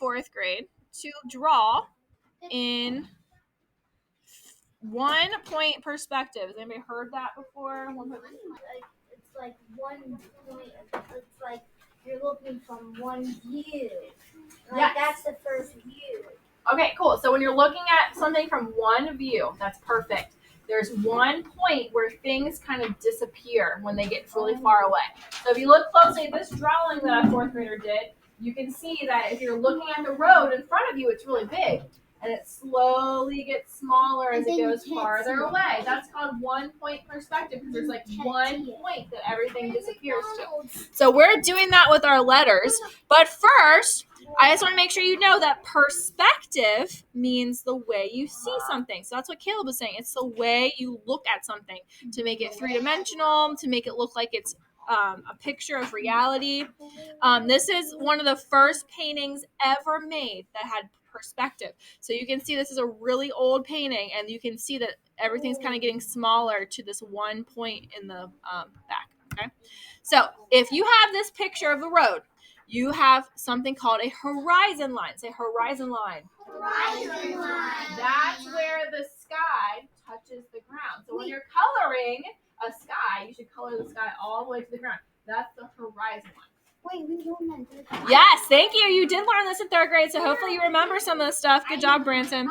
fourth grade to draw in 1 point perspective. Has anybody heard that before? It's like 1 point. It's like you're looking from one view. Like Yes. That's the first view. Okay, cool. So when you're looking at something from one view, that's perfect. There's 1 point where things kind of disappear when they get really far away. So if you look closely at this drawing that a fourth grader did, you can see that if you're looking at the road in front of you, it's really big. And it slowly gets smaller as it goes farther away. That's called 1 point perspective because there's like 1 point that everything disappears to. So we're doing that with our letters. But first, I just want to make sure you know that perspective means the way you see something. So that's what Caleb was saying. It's the way you look at something to make it three-dimensional, to make it look like it's a picture of reality. This is one of the first paintings ever made that had perspective. So you can see this is a really old painting, and you can see that everything's kind of getting smaller to this 1 point in the back. Okay. So if you have this picture of the road, you have something called a horizon line. Say horizon line. Horizon line. That's where the sky touches the ground. So when you're coloring a sky, you should color the sky all the way to the ground. That's the horizon line. Wait, we learned that. Yes, thank you. You did learn this in third grade, so hopefully you remember some of this stuff. Good job, Branson.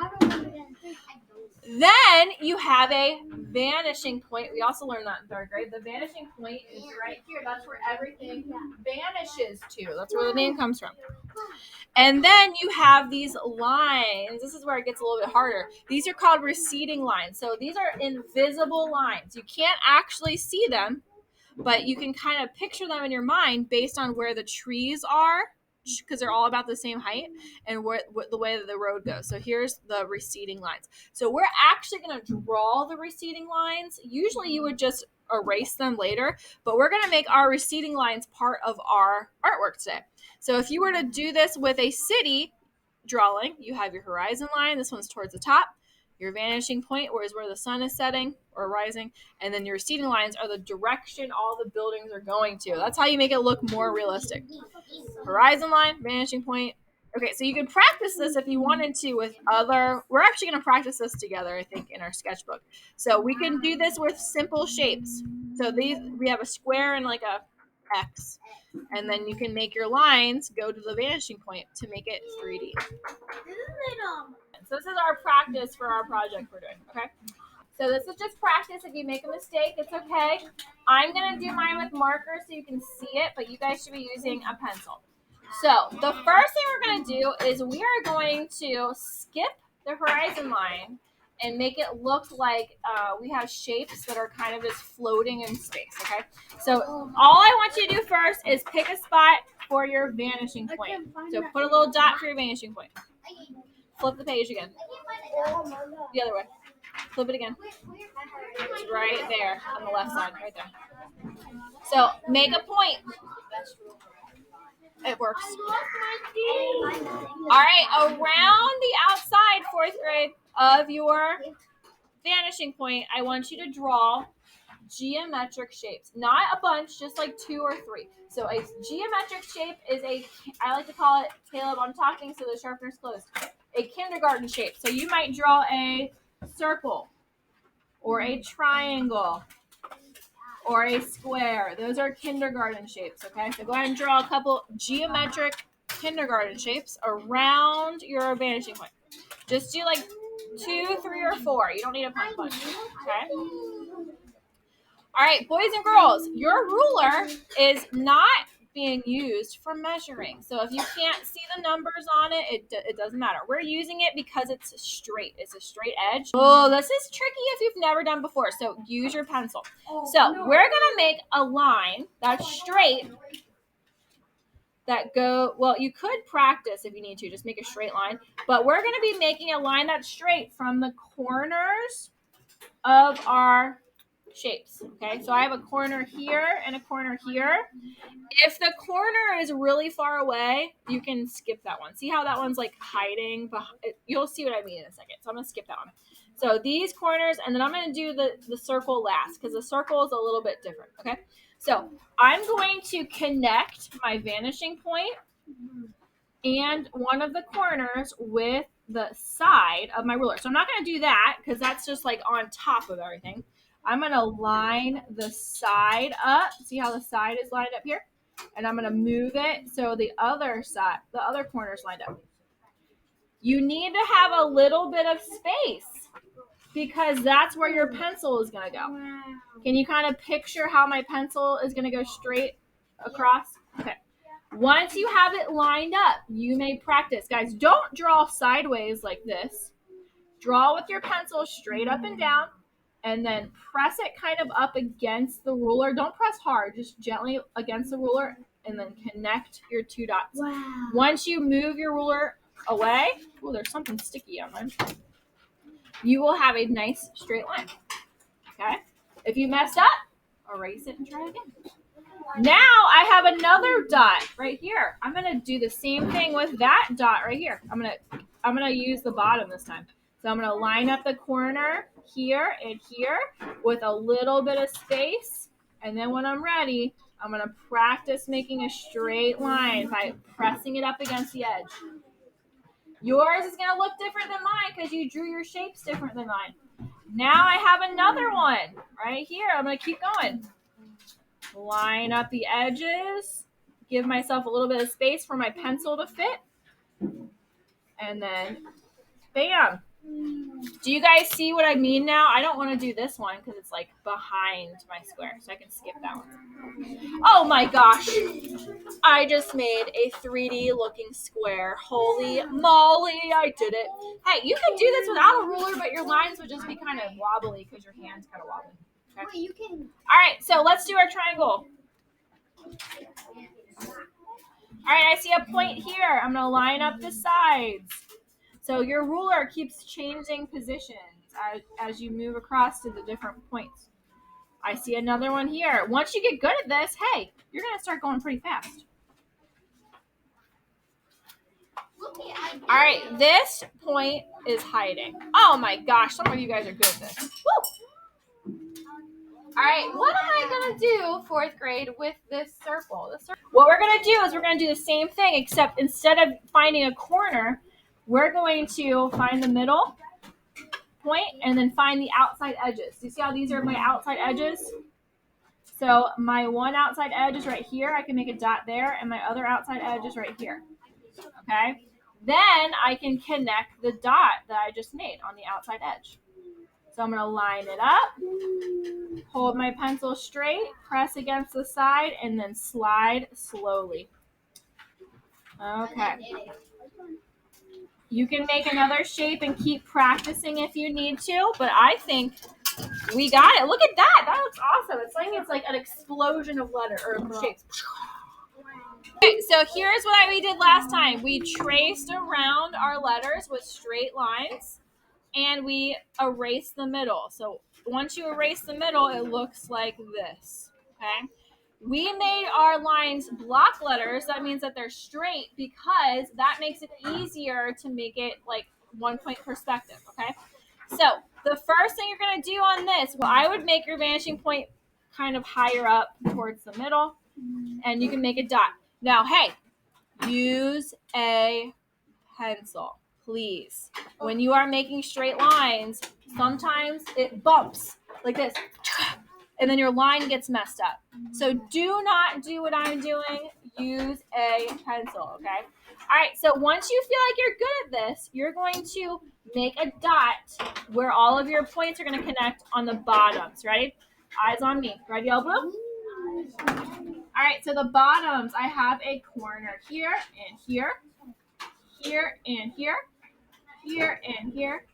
Then you have a vanishing point. We also learned that in third grade. The vanishing point is right here. That's where everything vanishes to. That's where the name comes from. And then you have these lines. This is where it gets a little bit harder. These are called receding lines. So these are invisible lines. You can't actually see them, but you can kind of picture them in your mind based on where the trees are, because they're all about the same height, and what the way that the road goes. So here's the receding lines. So we're actually going to draw the receding lines. Usually you would just erase them later, but we're going to make our receding lines part of our artwork today. So if you were to do this with a city drawing, you have your horizon line. This one's towards the top. Your vanishing point is where the sun is setting or rising, and then your receding lines are the direction all the buildings are going to. That's how you make it look more realistic. Horizon line, vanishing point. Okay, so you can practice this if you wanted to with we're actually going to practice this together, I think, in our sketchbook. So we can do this with simple shapes. So we have a square and like a X, and then you can make your lines go to the vanishing point to make it 3D. So this is our practice for our project we're doing, okay? So this is just practice. If you make a mistake, it's okay. I'm going to do mine with marker so you can see it, but you guys should be using a pencil. So the first thing we're going to do is we are going to skip the horizon line and make it look like we have shapes that are kind of just floating in space, okay? So all I want you to do first is pick a spot for your vanishing point. So put a little dot for your vanishing point. Flip the page again. The other way. Flip it again. It's right there on the left side, right there. So make a point. It works. All right, around the outside, fourth grade, of your vanishing point, I want you to draw geometric shapes. Not a bunch, just like 2 or 3. So a geometric shape is I like to call it, Caleb, I'm talking so the sharpener's closed, a kindergarten shape. So you might draw a circle or a triangle or a square. Those are kindergarten shapes, okay? So go ahead and draw a couple geometric kindergarten shapes around your vanishing point. Just do like 2, 3, or 4. You don't need a bunch, okay? All right, boys and girls, your ruler is not being used for measuring. So if you can't see the numbers on it, it doesn't matter. We're using it because it's straight. It's a straight edge. Oh, this is tricky if you've never done before. So use your pencil. So we're going to make a line that's straight you could practice if you need to, just make a straight line. But we're going to be making a line that's straight from the corners of our shapes. Okay, so I have a corner here and a corner here. If the corner is really far away, you can skip that one. See how that one's like hiding behind? You'll see what I mean in a second. So I'm going to skip that one. So these corners, and then I'm going to do the circle last because the circle is a little bit different. Okay, so I'm going to connect my vanishing point and one of the corners with the side of my ruler. So I'm not going to do that because that's just like on top of everything. I'm going to line the side up. See how the side is lined up here? And I'm going to move it so the other side, the other corner is lined up. You need to have a little bit of space because that's where your pencil is going to go. Can you kind of picture how my pencil is going to go straight across? Okay. Once you have it lined up, you may practice. Guys, don't draw sideways like this. Draw with your pencil straight up and down, and then press it kind of up against the ruler. Don't press hard, just gently against the ruler, and then connect your two dots. Wow. Once you move your ruler away, oh, there's something sticky on mine. You will have a nice straight line. Okay? If you messed up, erase it and try again. Now I have another dot right here. I'm gonna do the same thing with that dot right here. I'm gonna use the bottom this time. So I'm gonna line up the corner here and here with a little bit of space. And then when I'm ready, I'm gonna practice making a straight line by pressing it up against the edge. Yours is gonna look different than mine because you drew your shapes different than mine. Now I have another one right here. I'm gonna keep going. Line up the edges, give myself a little bit of space for my pencil to fit, and then bam. Do you guys see what I mean now? I don't want to do this one because it's like behind my square, so I can skip that one. Oh my gosh, I just made a 3D looking square. Holy moly, I did it. Hey, you could do this without a ruler, but your lines would just be kind of wobbly because your hand's kind of wobbly. Okay. Wait, you can. All right, so let's do our triangle. All right, I see a point here. I'm going to line up the sides. So your ruler keeps changing positions as you move across to the different points. I see another one here. Once you get good at this, hey, you're going to start going pretty fast. All right, this point is hiding. Oh my gosh, some of you guys are good at this. Woo! All right, what am I going to do, fourth grade, with this circle? What we're going to do is we're going to do the same thing, except instead of finding a corner, we're going to find the middle point and then find the outside edges. Do you see how these are my outside edges? So my one outside edge is right here. I can make a dot there, and my other outside edge is right here. Okay? Then I can connect the dot that I just made on the outside edge. So I'm going to line it up, hold my pencil straight, press against the side, and then slide slowly. Okay. You can make another shape and keep practicing if you need to, but I think we got it. Look at that. That looks awesome. It's like an explosion of shapes. Okay, so here's what we did last time. We traced around our letters with straight lines. And we erase the middle. So once you erase the middle, it looks like this, okay? We made our lines block letters. That means that they're straight because that makes it easier to make it like 1 point perspective, okay? So the first thing you're going to do on this, well, I would make your vanishing point kind of higher up towards the middle, and you can make a dot. Now, hey, use a pencil. Please. When you are making straight lines, sometimes it bumps like this, and then your line gets messed up. So do not do what I'm doing. Use a pencil, okay? All right, so once you feel like you're good at this, you're going to make a dot where all of your points are going to connect on the bottoms. Ready? Eyes on me. Ready, yellow, blue? All right, so the bottoms, I have a corner here and here, here and here, here and here,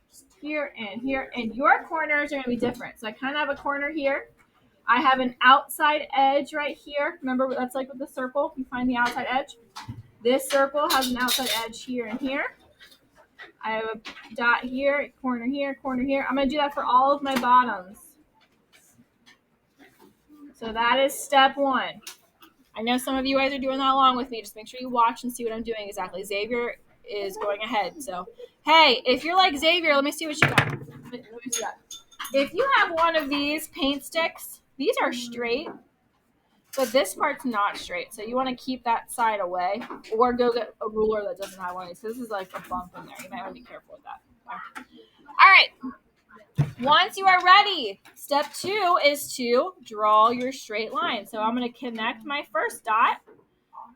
here and here, and your corners are going to be different. So I kind of have a corner here. I have an outside edge right here. Remember, that's like with the circle. You find the outside edge. This circle has an outside edge here and here. I have a dot here, corner here, corner here. I'm going to do that for all of my bottoms. So that is step one. I know some of you guys are doing that along with me. Just make sure you watch and see what I'm doing exactly. Xavier is going ahead. So, hey, if you're like Xavier, let me see what you got. Let me see that. If you have one of these paint sticks, these are straight. but this part's not straight. So you want to keep that side away or go get a ruler that doesn't have one of these. So this is like a bump in there. You might want to be careful with that. Okay. All right. Once you are ready, step 2 is to draw your straight line. So I'm going to connect my first dot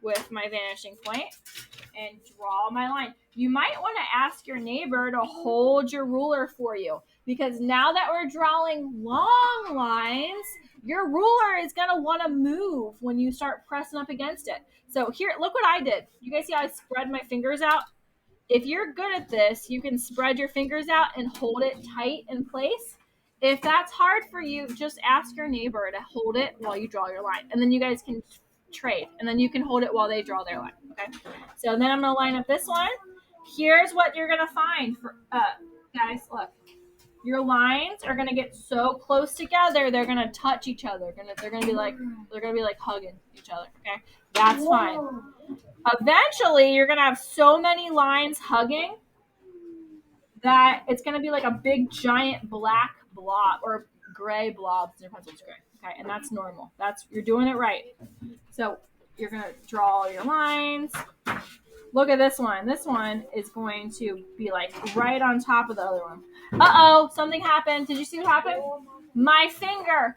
with my vanishing point and draw my line. You might want to ask your neighbor to hold your ruler for you, because now that we're drawing long lines, your ruler is going to want to move when you start pressing up against it. So here, look what I did. You guys see how I spread my fingers out? If you're good at this, you can spread your fingers out and hold it tight in place. If that's hard for you, just ask your neighbor to hold it while you draw your line. And then you guys can trade. And then you can hold it while they draw their line. Okay? So then I'm going to line up this one. Here's what you're going to find. Guys, look. Your lines are going to get so close together, they're going to touch each other. They're going to be like hugging each other. Okay? That's fine. Eventually, you're going to have so many lines hugging that it's going to be like a big, giant black blob or gray blob. Your pencil's gray. Okay, and that's normal. You're doing it right. So you're going to draw all your lines. Look at this one. This one is going to be like right on top of the other one. Uh-oh, something happened. Did you see what happened? My finger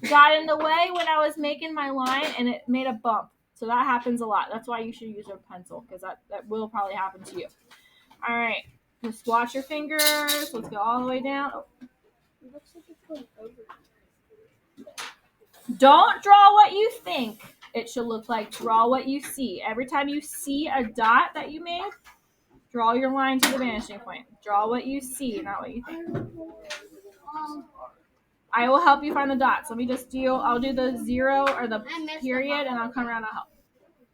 got in the way when I was making my line, and it made a bump. So that happens a lot. That's why you should use a pencil, because that will probably happen to you. All right. Just watch your fingers. Let's go all the way down. Oh. It looks like it's going over. Don't draw what you think it should look like. Draw what you see. Every time you see a dot that you made, draw your line to the vanishing point. Draw what you see, not what you think. I will help you find the dots. Let me just I'll do the 0 or the period, and I'll come around and help.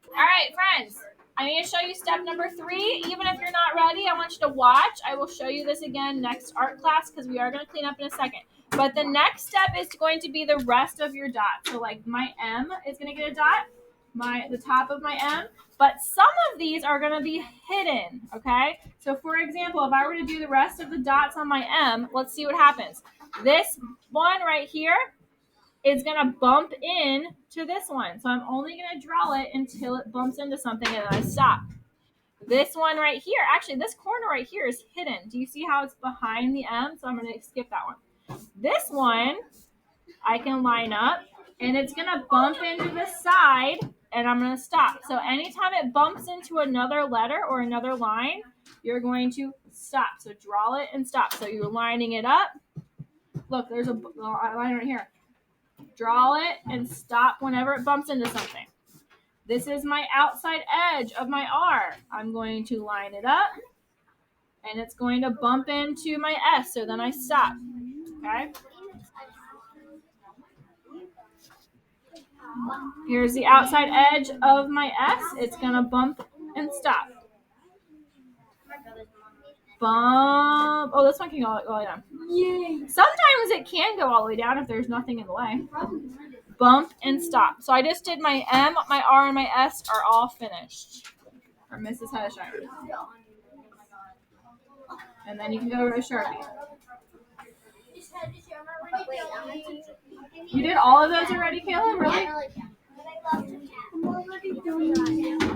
All right, friends. I'm going to show you step number 3. Even if you're not ready, I want you to watch. I will show you this again next art class, because we are going to clean up in a second. But the next step is going to be the rest of your dots. So like my M is going to get a dot, the top of my M. But some of these are going to be hidden, okay? So for example, if I were to do the rest of the dots on my M, let's see what happens. This one right here is going to bump in to this one. So I'm only going to draw it until it bumps into something, and then I stop. This one right here, actually this corner right here is hidden. Do you see how it's behind the M? So I'm going to skip that one. This one I can line up, and it's going to bump into the side, and I'm going to stop. So anytime it bumps into another letter or another line, you're going to stop. So draw it and stop. So you're lining it up. Look, there's a line right here. Draw it and stop whenever it bumps into something. This is my outside edge of my R. I'm going to line it up, and it's going to bump into my S, so then I stop. Okay? Here's the outside edge of my S. It's going to bump and stop. Bump. Oh, this one can go all the way down. Yay. Sometimes it can go all the way down if there's nothing in the way. Bump and stop. So I just did my M, my R, and my S are all finished. Or Mrs. Hedesheimer. And then you can go to a Sharpie. You did all of those already, Caleb? Really? I'm already doing it.